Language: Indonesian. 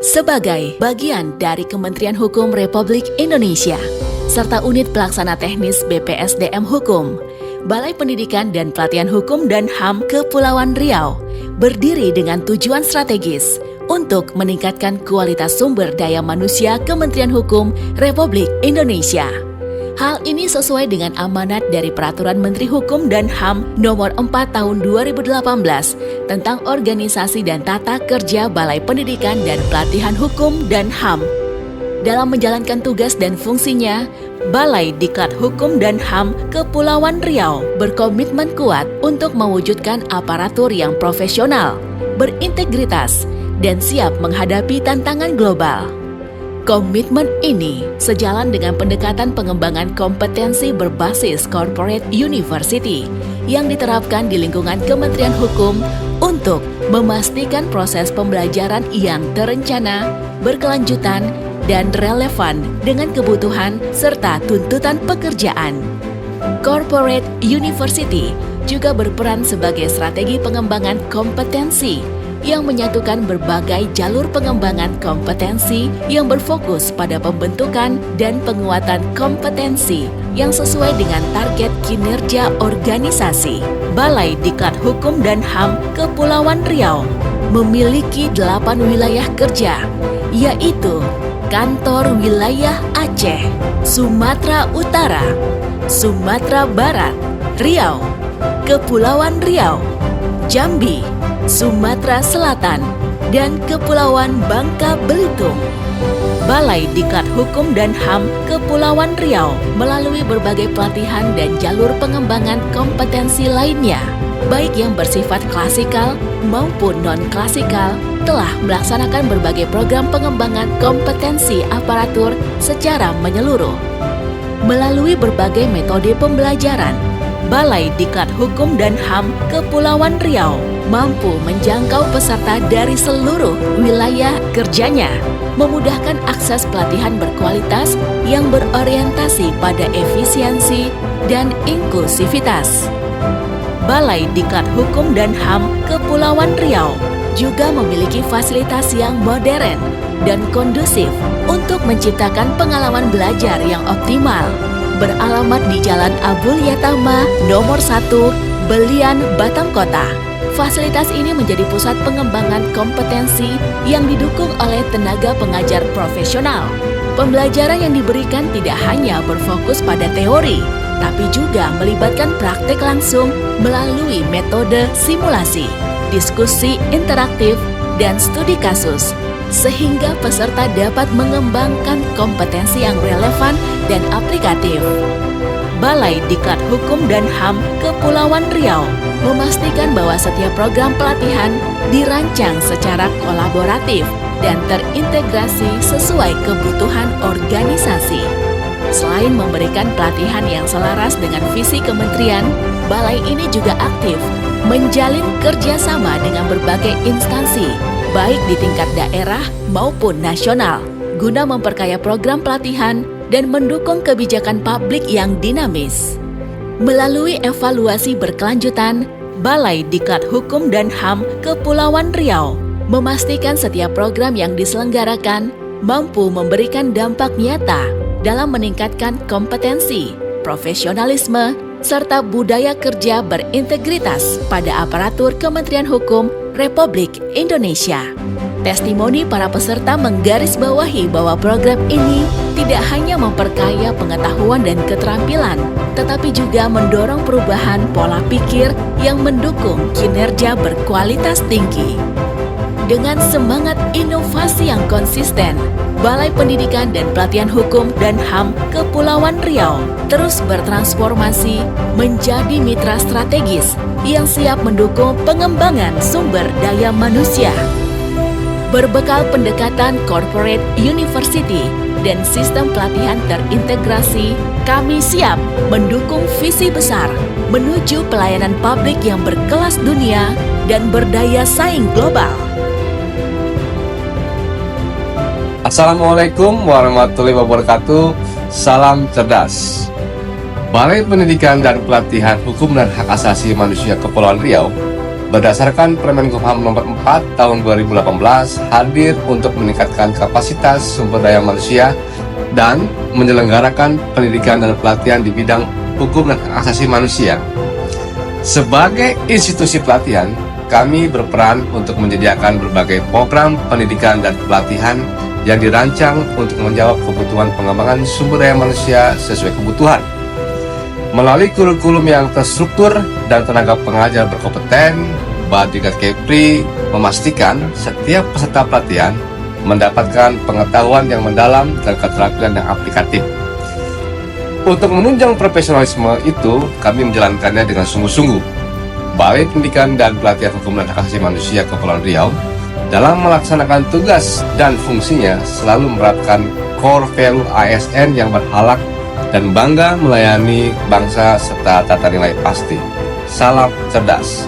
sebagai bagian dari Kementerian Hukum Republik Indonesia serta Unit Pelaksana Teknis BPSDM Hukum, Balai Pendidikan dan Pelatihan Hukum dan HAM Kepulauan Riau berdiri dengan tujuan strategis untuk meningkatkan kualitas sumber daya manusia Kementerian Hukum Republik Indonesia. Hal ini sesuai dengan amanat dari Peraturan Menteri Hukum dan HAM Nomor 4 Tahun 2018 tentang organisasi dan tata kerja Balai Pendidikan dan Pelatihan Hukum dan HAM. Dalam menjalankan tugas dan fungsinya, Balai Diklat Hukum dan HAM Kepulauan Riau berkomitmen kuat untuk mewujudkan aparatur yang profesional, berintegritas, dan siap menghadapi tantangan global. Komitmen ini sejalan dengan pendekatan pengembangan kompetensi berbasis Corporate University yang diterapkan di lingkungan Kementerian Hukum untuk memastikan proses pembelajaran yang terencana, berkelanjutan, dan relevan dengan kebutuhan serta tuntutan pekerjaan. Corporate University juga berperan sebagai strategi pengembangan kompetensi yang menyatukan berbagai jalur pengembangan kompetensi yang berfokus pada pembentukan dan penguatan kompetensi yang sesuai dengan target kinerja organisasi. Balai Diklat Hukum dan HAM Kepulauan Riau memiliki 8 wilayah kerja, yaitu Kantor Wilayah Aceh, Sumatera Utara, Sumatera Barat, Riau, Kepulauan Riau, Jambi, Sumatera Selatan, dan Kepulauan Bangka Belitung. Balai Diklat Hukum dan HAM Kepulauan Riau melalui berbagai pelatihan dan jalur pengembangan kompetensi lainnya, baik yang bersifat klasikal maupun non-klasikal, telah melaksanakan berbagai program pengembangan kompetensi aparatur secara menyeluruh. Melalui berbagai metode pembelajaran, Balai Diklat Hukum dan HAM Kepulauan Riau mampu menjangkau peserta dari seluruh wilayah kerjanya, memudahkan akses pelatihan berkualitas yang berorientasi pada efisiensi dan inklusivitas. Balai Diklat Hukum dan HAM Kepulauan Riau juga memiliki fasilitas yang modern dan kondusif untuk menciptakan pengalaman belajar yang optimal. Beralamat di Jalan Abul Yatama Nomor 1, Belian, Batam Kota. Fasilitas ini menjadi pusat pengembangan kompetensi yang didukung oleh tenaga pengajar profesional. Pembelajaran yang diberikan tidak hanya berfokus pada teori, tapi juga melibatkan praktik langsung melalui metode simulasi, diskusi interaktif, dan studi kasus, sehingga peserta dapat mengembangkan kompetensi yang relevan dan aplikatif. Balai Diklat Hukum dan HAM Kepulauan Riau memastikan bahwa setiap program pelatihan dirancang secara kolaboratif dan terintegrasi sesuai kebutuhan organisasi. Selain memberikan pelatihan yang selaras dengan visi kementerian, balai ini juga aktif menjalin kerjasama dengan berbagai instansi, baik di tingkat daerah maupun nasional, guna memperkaya program pelatihan dan mendukung kebijakan publik yang dinamis. Melalui evaluasi berkelanjutan, Balai Diklat Hukum dan HAM Kepulauan Riau memastikan setiap program yang diselenggarakan mampu memberikan dampak nyata dalam meningkatkan kompetensi, profesionalisme, serta budaya kerja berintegritas pada aparatur Kementerian Hukum Republik Indonesia. Testimoni para peserta menggarisbawahi bahwa program ini tidak hanya memperkaya pengetahuan dan keterampilan, tetapi juga mendorong perubahan pola pikir yang mendukung kinerja berkualitas tinggi. Dengan semangat inovasi yang konsisten, Balai Pendidikan dan Pelatihan Hukum dan HAM Kepulauan Riau terus bertransformasi menjadi mitra strategis yang siap mendukung pengembangan sumber daya manusia. Berbekal pendekatan Corporate University dan sistem pelatihan terintegrasi, kami siap mendukung visi besar menuju pelayanan publik yang berkelas dunia dan berdaya saing global. Assalamualaikum warahmatullahi wabarakatuh. Salam cerdas. Balai Pendidikan dan Pelatihan Hukum dan Hak Asasi Manusia Kepulauan Riau berdasarkan Permenkumham nomor 4 tahun 2018 hadir untuk meningkatkan kapasitas sumber daya manusia dan menyelenggarakan pendidikan dan pelatihan di bidang hukum dan hak asasi manusia. Sebagai institusi pelatihan, kami berperan untuk menyediakan berbagai program pendidikan dan pelatihan yang dirancang untuk menjawab kebutuhan pengembangan sumber daya manusia sesuai kebutuhan. Melalui kurikulum yang terstruktur dan tenaga pengajar berkompeten, Badika Kepri memastikan setiap peserta pelatihan mendapatkan pengetahuan yang mendalam dan keterampilan yang aplikatif. Untuk menunjang profesionalisme itu, kami menjalankannya dengan sungguh-sungguh. Balai Pendidikan dan Pelatihan Hukum dan Hak Asasi Manusia Kepulauan Riau dalam melaksanakan tugas dan fungsinya selalu menerapkan core value ASN yang berhalak dan bangga melayani bangsa serta tata nilai pasti. Salam cerdas.